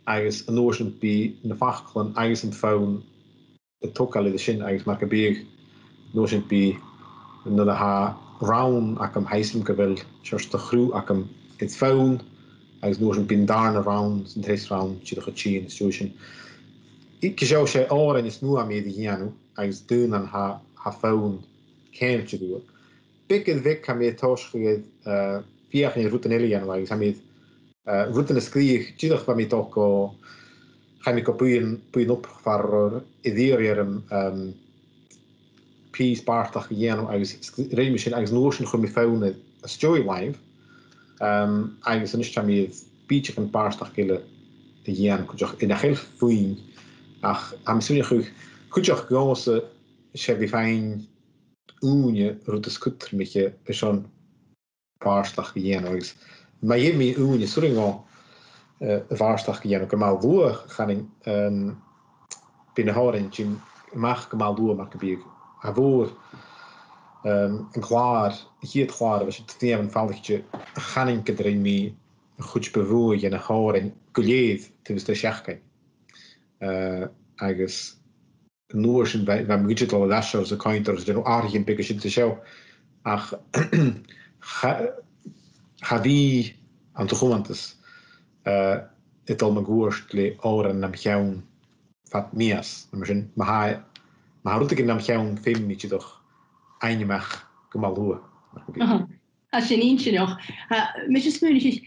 agus an nóisian bí na fachlan agus an fán a tócail de sin agus mar go bíag nóisian bí na a ha rán ach am heislim go bhfuil seirst de chrú ach am it's fán agus nóisian bín darna rán an tres rán si go tín sin. Ice seo sé árain is nua méad dhéanú agus dún an ha fán céimte dú. Bicin vic ha méad táischuid fiach in rutan eilian agus ha méad rutan a scríich tíadach ba mi toch go cha mi go buin op far idéir pís bartach dhéanú agus réimi sin agus nóisian chun mi fána a storyline agus an is míad bíteach an barstach giile de dhéan chuideach ina chéil faoin ach am súne chuideach gása sé bhí féin úne rud a scutarmiche be sean barstach dhéan agus ma dhé mí úne suringá a bharstach dhéanú go má bhua chaning bí na háin sin meach go má bhua mar go bíag a bhór an chláir hiad chláir bheit sé tíam an fáilte chaning go raon mí chuid bhua dhéana háin go léad tugus de seachcain agus nuair sin bheith digital leisir a cointar den áhíonn be sin seo ach cha bhí an tuchumantas it al me goorst le áran nam cheann fat mías mar sin ma ruta gin nam cheann féimní doch einneach go má lua. A sin íntinoch mis smúnig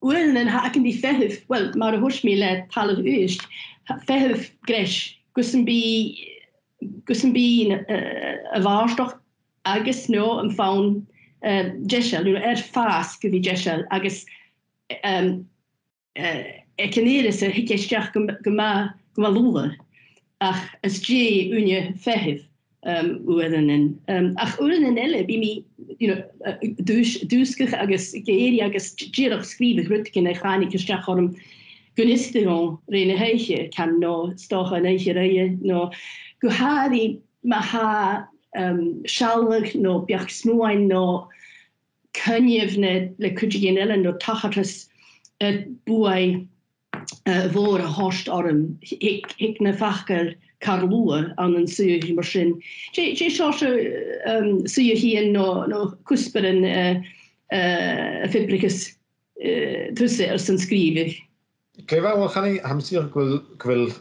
uan ha can be fehih well mar a hos mí le tal úist fehih gres gussen bí a bharstoch agus nó an fán jeisiil fás go bhí jeisiil agus kennéire se hiisteach go má lúle ach as dé úne fehih uan ach uan an elle bí mi dúskech agus géri agus dieach skribe rutkin e chaniksteach orm gunnisteron réne heiche kan no stoch an eiche reie no go hari ma ha shalleg no beach smoin no kunjefne le kugin ellen no tachatas buai voor a horst orm ik na fachkel karloer an een suur mar sin. Sé suur hien no kusperen fibrikus tusse er san skrive. Ke wel gaan ham si gwil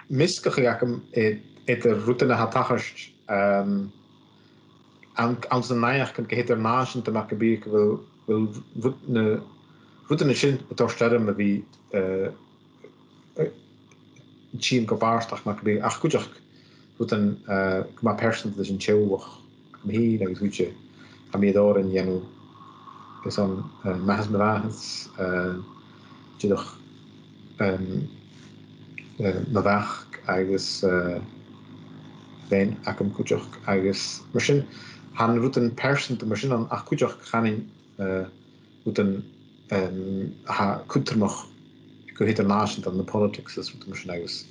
miske gejakem et er routine ha tachast an zijn naach kan het er naschen te maken bi wil routine sin betorsterm wie Chin go barstach mac be ach goach wat een ma person is een tjewach hi agus goetje ha mé doren jenno is an mahas mewagens doch na weg agus ben akem goach agus mar han roet een person de mar an ach goach gaan moeten ha kutter nog go international an de politics is wat mar agus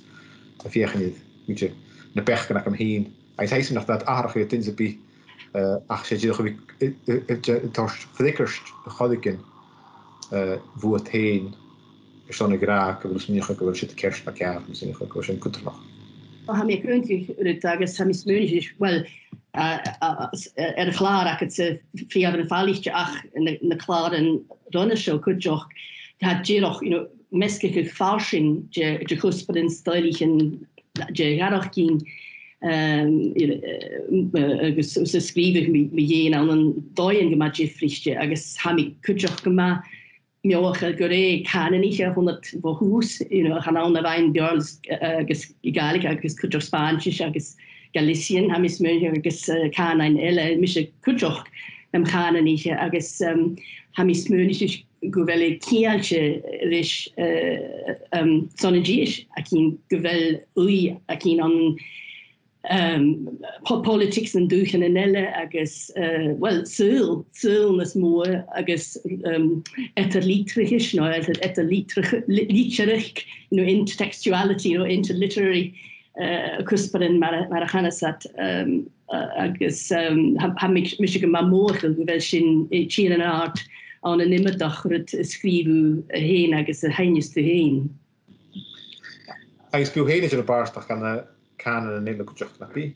a fichen moet na pechken nach am heen. Hij zei nog dat aardige tin bi ach sé torst flikkerst godiken wo het heen son gra go si kerst na ke go kutter nog. Ha mé gruntig agus ha mis mönich well klaar het ze fi een fallichtje ach na klaren runneshow kujoch hat jedoch meskeke Fasching de kusperin steilichen garach gin skrive me jeen an een doien gemat jefrichte agus ha ik kujoch gema mioche goré kann ich 100 wo hús han an wein girls agus egalig agus kujoch Spanisch agus Galicien ha mis mönch agus kann ein elle mische kujoch kann ich agus ha mis mönch gowel kieltje rich sonnegiich akin gowel ui akin an politics en duchen en elle agus well nas moe agus etterliterich no etterliterich intertextuality interliterary kusperen mar hannesat agus ha mis ma mogel gowel sin chi an art an een nimmerdag het skrivu heen agus heinjes te heen. Agus bu heen is er barstach an kan en nele gocht na bi?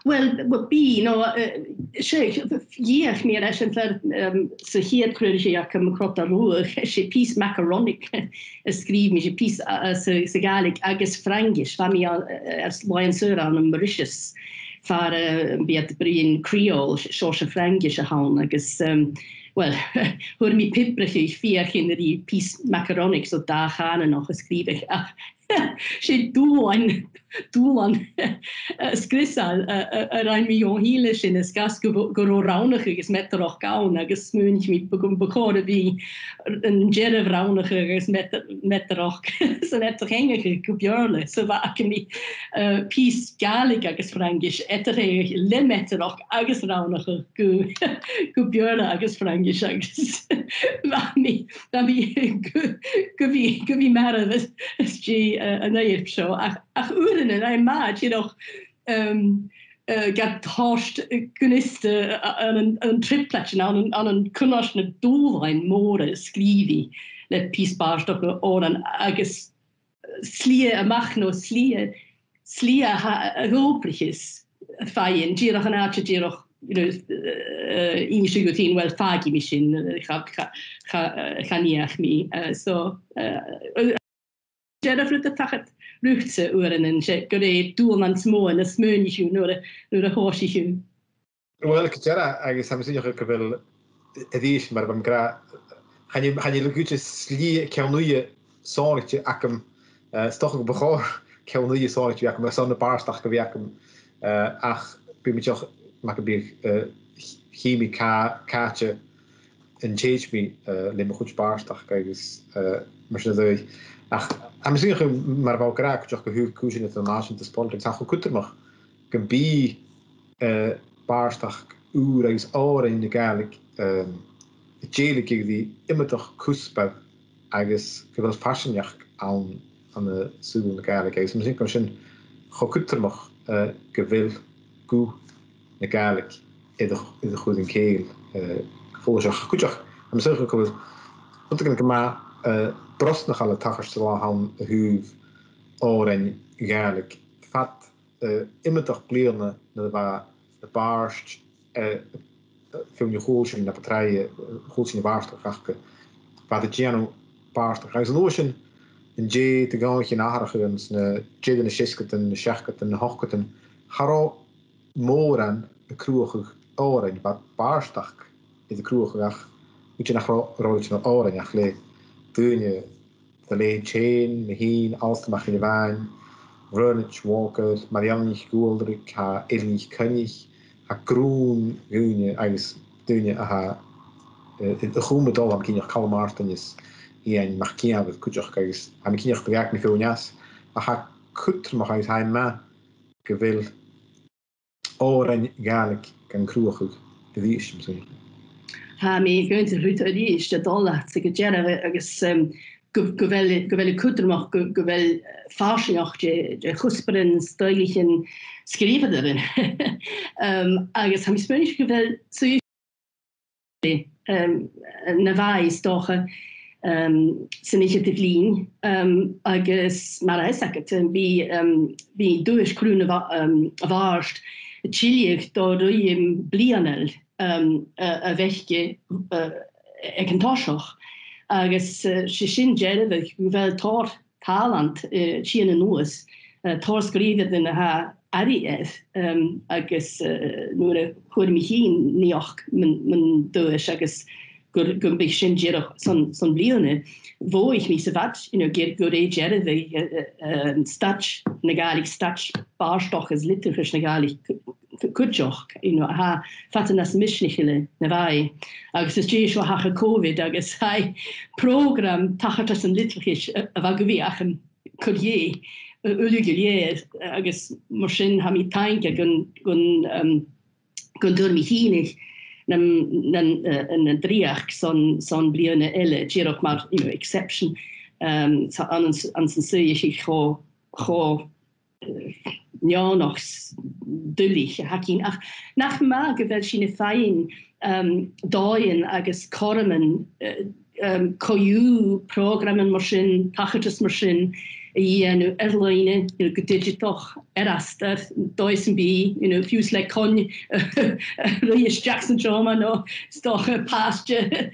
Well, wat bi jeech meer se hier krige jak krot a roer se piece macaronic skrif me piece se galig agus Frankisch wa mi loen sur an een Mauritius far beet brien Creole soorse Frankische haan agus well, hoor mi pipperig via kinder die piece macaronic zo daar gaan nog geschreven. sé doan skrisal rein mi jo hiele sin is gas go raunige is met er och gaun agus munig mi bekode wie een jerre raunige is met er och so net hengige kubjörle so wa mi piece galig agus Frankisch etter le met er och agus raunige kubjörle agus Frankisch agus wa mi govi mer een neershow ach uren en ein maat je nog gaat harst kuniste een tripletje aan een kunnarsne doelwijn more skrivi let piesbaarstokke oren agus slie a machno slie hoopriches feien giro een aatje giro in wel fagi misschien ga niet mi so Jennifer tachet ruchtse oeren en go doel aan smo en smeunich nur de hoosich. Well Jera agus sam sin go wel edis maar bam gra gaan je lugutje slie kelnuie sorgje akem stoch begoor kelnuie sorgje akem sonne baarstach gewerken ach bi met joch mak be chemika kaartje en change me le me goed baarstach agus maar ach am misschien maar wel graag toch gehuurd koersen international te politics ach goed er nog kan bi baarstach uur is oor in de gaalik jele gig die immer toch kuspa agus gewels fashion aan de zuid de gaalik is misschien kan zijn goed er nog gewil go de gaalik in de goede keel volgens goed am zeggen kan wat ik maar brost nog alle tachers te gaan huw oren gaarlijk vat immer toch kleerne waar de baarst veel je goals in de partijen goals in de baarst grachten waar de geno baarst ga je lotion en je te gaan je nahargens ne je de schisketen de schachketen de hochketen haro moran de kroeg oren wat baarstach in de kroeg moet je nog roodje naar oren ja gele toen je de le chain, me heen, alstemach in de wijn, Rurnich Walker, Marianich Goldrick, ha Elnich König, ha Groen, Gune, agus Dune, ha de groene dol am kinach kalmartenis en mag kia with kutjoch agus am kinach bewerk me fonias a ha kut mag uit hij ma gewil oren gaalik kan kroeg de wies Ha mi going to route is de dollar se gejere agus gewelle kuttermach gewel farsioch de chusperen steilichen skriverin agus ha mi spanish gewel so na bhaid dócha san ich de bblin agus mar éisteachcha bhí dúis cruúna a bharst tíliaach dá roiim blianal a bheithce ag an táiseach agus sé sin deireh go bhfuil tóir tálant tíana an nuas tóir scríomh in na Arieth agus nuair a chuir mi hín níoch man dúis agus gur big sin dearach son bliana bhó ich mí sa bhat gur é deireh stach na galig stach barstoch is litterchas na galig kutjoch ha fatan as misnichile na bhai agus is dé seo hacha COVID agus ha program tachatas an litterchis a bha go bhí achan chué uligeléir agus mar sin ha mi tainke gun dur mi hínig na dríach son bliana eile dúach mar exception an san suich ich cho neánachs dulich hakin ach nach ma gewel sin fein dáin agus kormen koú programmen mar sin tachatas mar sin nu airline go digitoch eraster doisen bí fiús le kon Riis Jackson drama no stoch pasture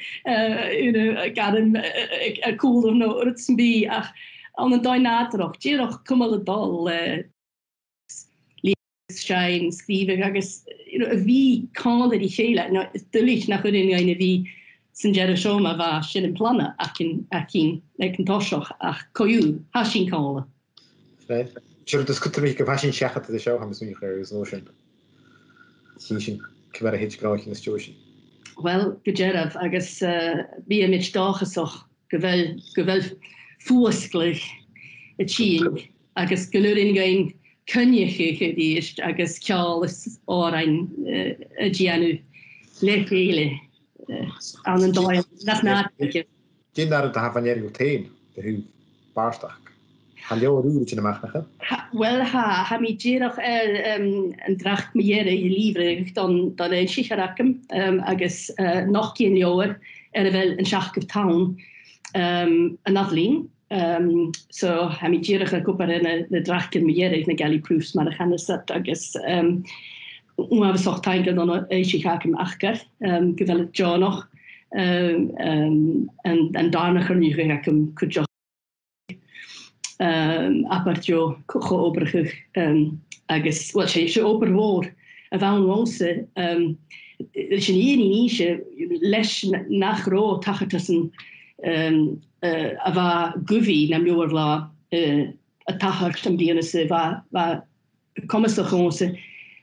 garm a cool no rutsen bí ach an an dain natarach Dieroch kummal a dal Schein skrive agus a ví kan die chéle no dulich nach in eine ví San Jerishoma va sin in planna akin le an tosoch ach koú hasin kale. Sure, dus kunt me passion chechat de show ha mis is notion. Sin kwer a hitgrach in situation. Well, gejerf agus bí mit dagesoch gewel fusklich et chien agus gelurin gein kunjeche die is agus kales or ein gianu lekele. Aan een dooi, dat na. Geen daar te hebben van teen, de hu baarstag. Gaan jou roertje de mag hè? Wel ha mi jeroch een dracht me je liever dan een sicharakem agus nog geen jaar wel een schach of town een afling. So ha mi jeroch een koper de dracht me je na galley proofs maar gaan is dat agus we zocht tanken dan eich hakem achter gewel jo nog en daarna nu hakem kutjo apartjo geoberig agus wat se operwoor a van wonse is niche les nach ro tachtussen a va guvi na joorla a tachart die se va kommestochonse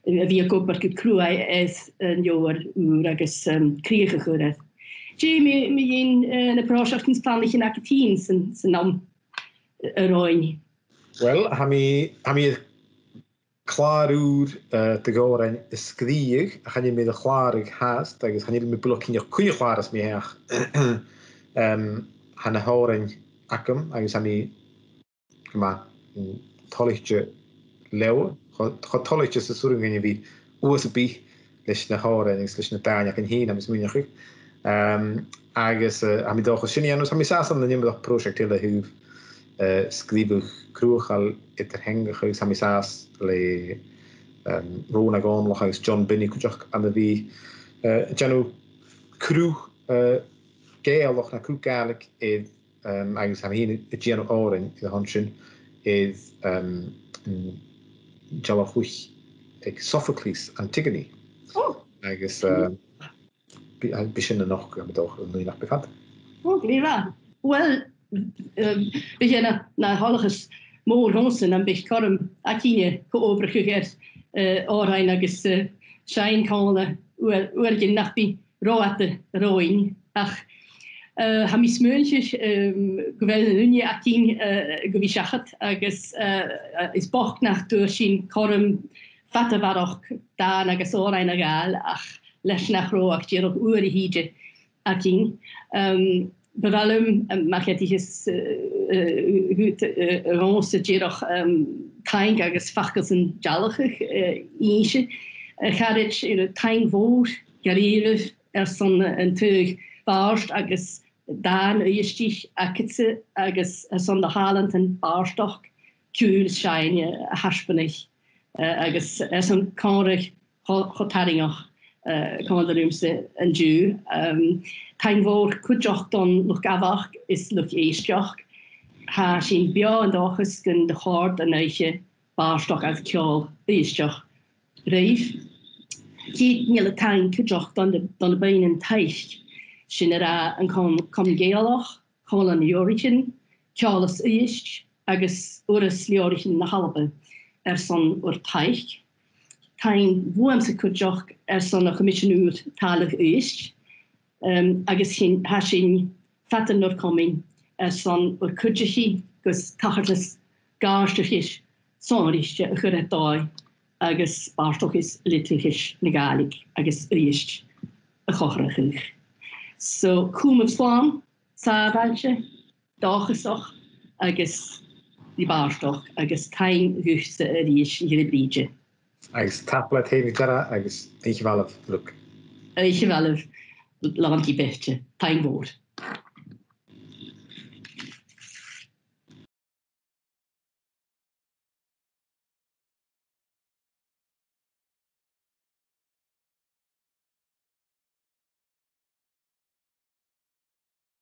wie koper ke cruai is een jaar agus kriege gered. Jamie me in de projectsplanliche naketien zijn naam roin. Well, ha mi klaar uur te go en skrieg, gaan je met de klaarig haast, agus gaan je met blokking kun je klaar as me her. Han horen akum, agus ha mi ma tollichtje leeuwen. Chotolige sa surúgan bhí USB leis na hára leis na daine an hí am muneach agus a mi dócha sinine an ha mi sam na nimach project a húh skribuch cruúchal itar hengachugus ha mi sás le róna gáinlach agus John Binney chuteach an a bhí genú cruú géalach na cruúgálik agus ha hí a géan áin i han sin is Java chuch ag Sophocles Antigone. Agus bis sin noch doch nu nach bekannt. Well, begin na hallachas mór honsen an bich karm akine ko overgeget árain agus sein kale uergin nachbi roate roing ach ha mis muntjes gewel unje akin gewisachat agus is bocht nach doorsien karm fatte war auch da agus árain agal ach leis nach roach die op oer hiide akin Bevalum mag het is ronse jedoch kain agus fachels en jallig inse gaat in kain woord garire son een teug barst agus daan istich aketse agus son de halend en barstoch kuul schijne haspenig agus son kanrig hotaringach Kanderumse en Jew. Kain woord kujoch dan nog gavach is nog eestjoch. Ha sin bia en dages gun de hard en uitje baarstoch uit kjol eestjoch. Reif. Kiet nille kain kujoch dan de beinen teich. Sin en kom gealoch, kol an jorichin, kjalis eest, agus oris liorichin na halbe. Son oor teich. Kain woamse kujoch son a commission uur talig eest. Agus ha sin fatten nor coming son oor kujachi gus tachartles gaarstachis sonrichte a chur dai agus barstochis litlichis negalig agus eest a chochrachig. So koem op slaan, saadaltje, dagesoch agus die barstoch agus kain guchte eest hier bridje. Agus tapla teimig dara agus eich valaf look. Eich valaf landje beetje, taim woord.